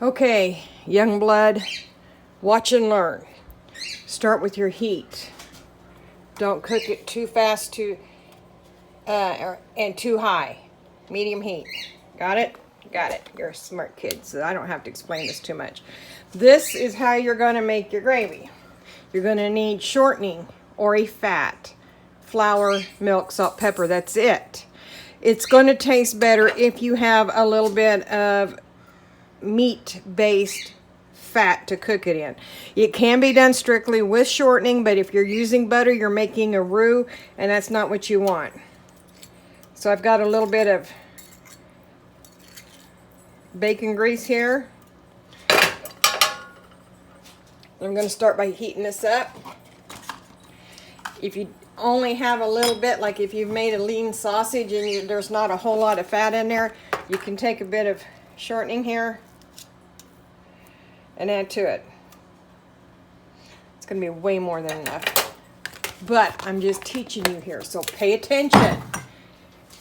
Okay, young blood, watch and learn. Start with your heat. Don't cook it too fast, and too high. Medium heat. Got it? Got it. You're a smart kid, so I don't have to explain this too much. This is how you're going to make your gravy. You're going to need shortening or a fat, flour, milk, salt, pepper. That's it. It's going to taste better if you have a little bit of meat-based fat to cook it in. It can be done strictly with shortening, but if you're using butter, you're making a roux, and that's not what you want. So I've got a little bit of bacon grease here. I'm going to start by heating this up. If you only have a little bit, like if you've made a lean sausage and there's not a whole lot of fat in there, you can take a bit of shortening here and add to it. It's going to be way more than enough. But I'm just teaching you here, so pay attention.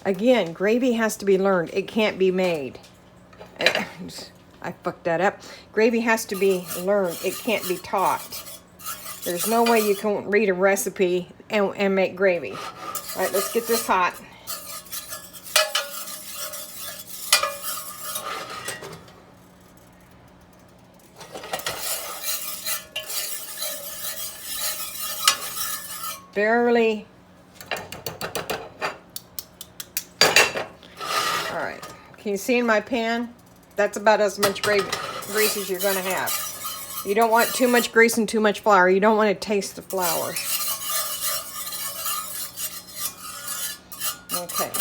Again, gravy has to be learned. It can't be made. I fucked that up. Gravy has to be learned. It can't be taught. There's no way you can read a recipe and make gravy. All right, let's get this hot. Barely. All right. Can you see in my pan? That's about as much grease as you're going to have. You don't want too much grease and too much flour. You don't want to taste the flour. Okay.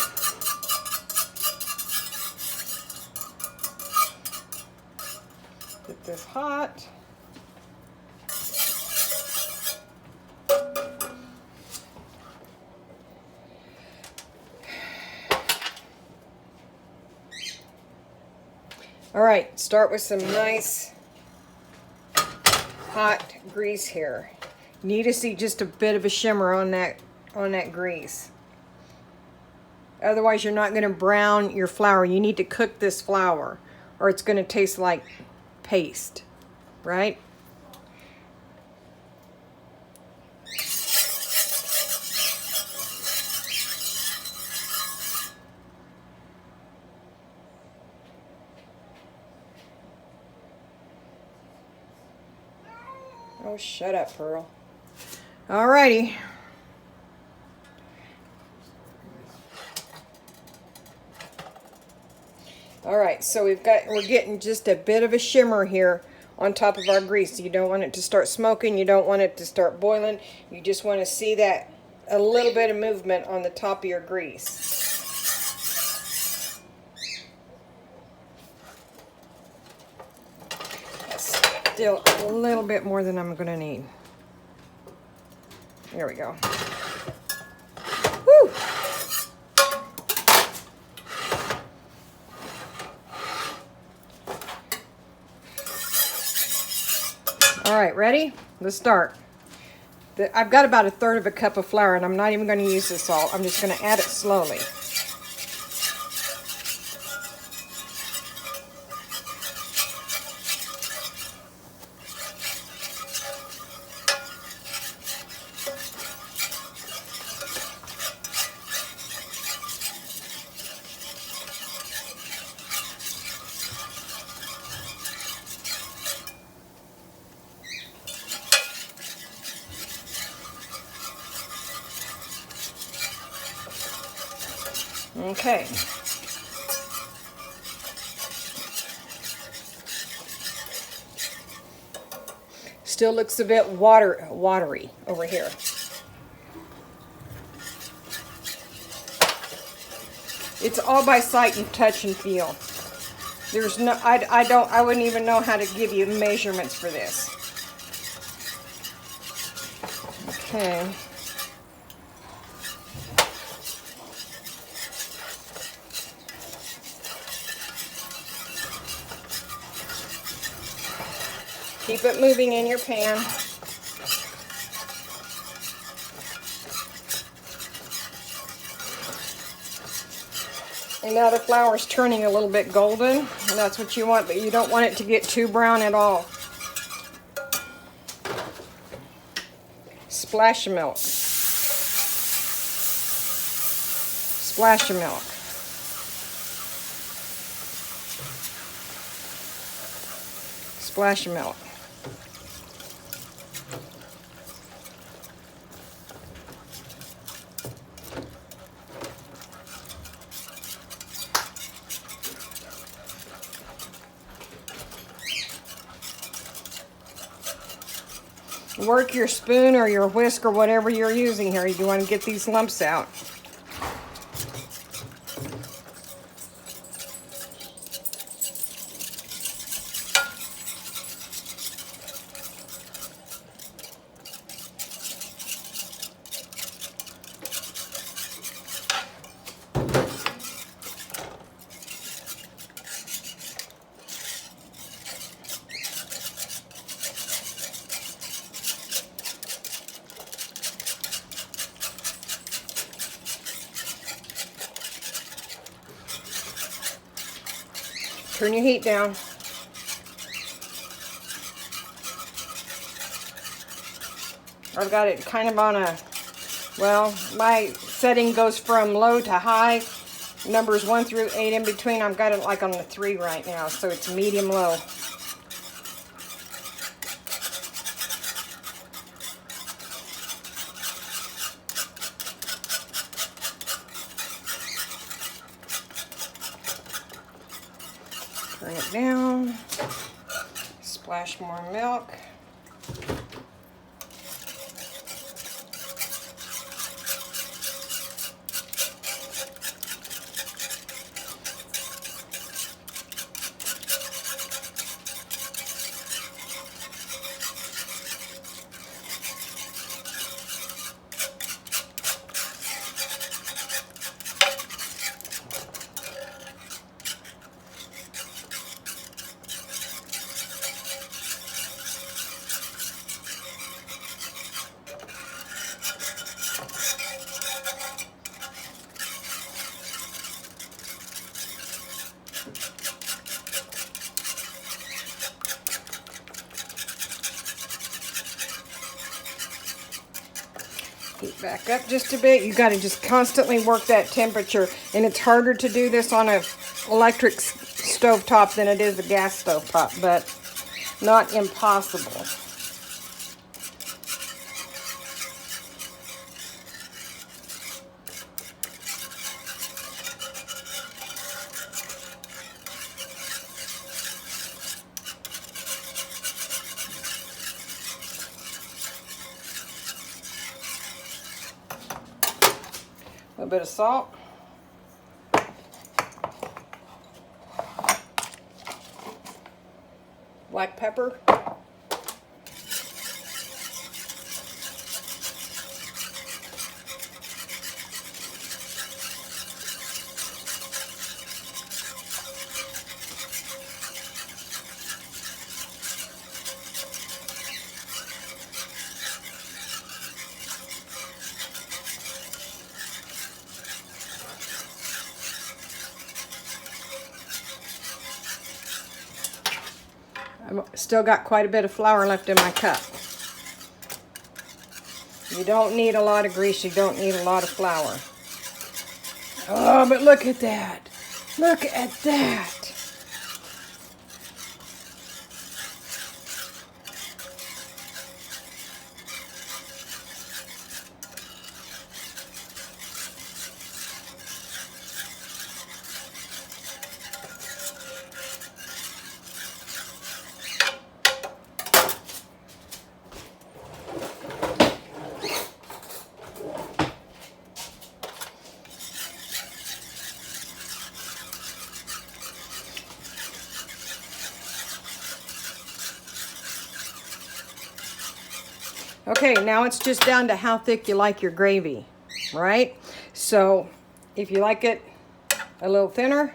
Get this hot. All right, start with some nice hot grease here. You need to see just a bit of a shimmer on that grease. Otherwise, you're not going to brown your flour. You need to cook this flour, or it's going to taste like paste, right? Oh, shut up, Pearl. Alrighty. Alright, so we're getting just a bit of a shimmer here on top of our grease. You don't want it to start smoking. You don't want it to start boiling. You just want to see that a little bit of movement on the top of your grease. Still a little bit more than I'm going to need. There we go. Woo! All right, ready? Let's start. I've got about 1/3 of a cup of flour, and I'm not even going to use this all. I'm just going to add it slowly. Okay. Still looks a bit watery over here. It's all by sight and touch and feel. There's no, I wouldn't even know how to give you measurements for this. Okay. Keep it moving in your pan. And now the flour is turning a little bit golden, and that's what you want, but you don't want it to get too brown at all. Splash of milk. Splash of milk. Splash of milk. Work your spoon or your whisk or whatever you're using here. You want to get these lumps out. Turn your heat down. I've got it kind of on a, well, my setting goes from low to high. Numbers 1 through 8 in between. I've got it like on the 3 right now, so it's medium low. Turn it down. Splash more milk. Heat back up just a bit. You got to just constantly work that temperature, and it's harder to do this on a electric stove top than it is a gas stove top, but not impossible. A little bit of salt. Black pepper. I've still got quite a bit of flour left in my cup. You don't need a lot of grease. You don't need a lot of flour. Oh, but look at that. Look at that. Okay, now it's just down to how thick you like your gravy, right? So if you like it a little thinner,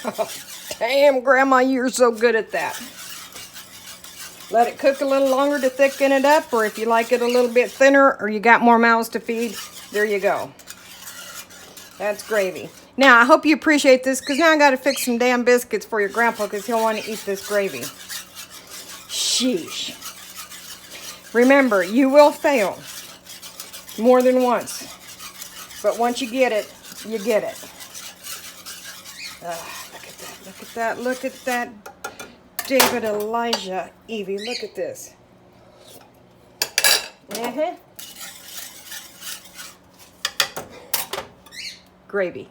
oh, damn, Grandma, you're so good at that. Let it cook a little longer to thicken it up, or if you like it a little bit thinner or you got more mouths to feed, there you go. That's gravy. Now, I hope you appreciate this, because now I got to fix some damn biscuits for your grandpa, because he'll want to eat this gravy. Sheesh. Remember, you will fail more than once. But once you get it, you get it. Look at that, look at that, look at that. David, Elijah, Evie, look at this. Gravy.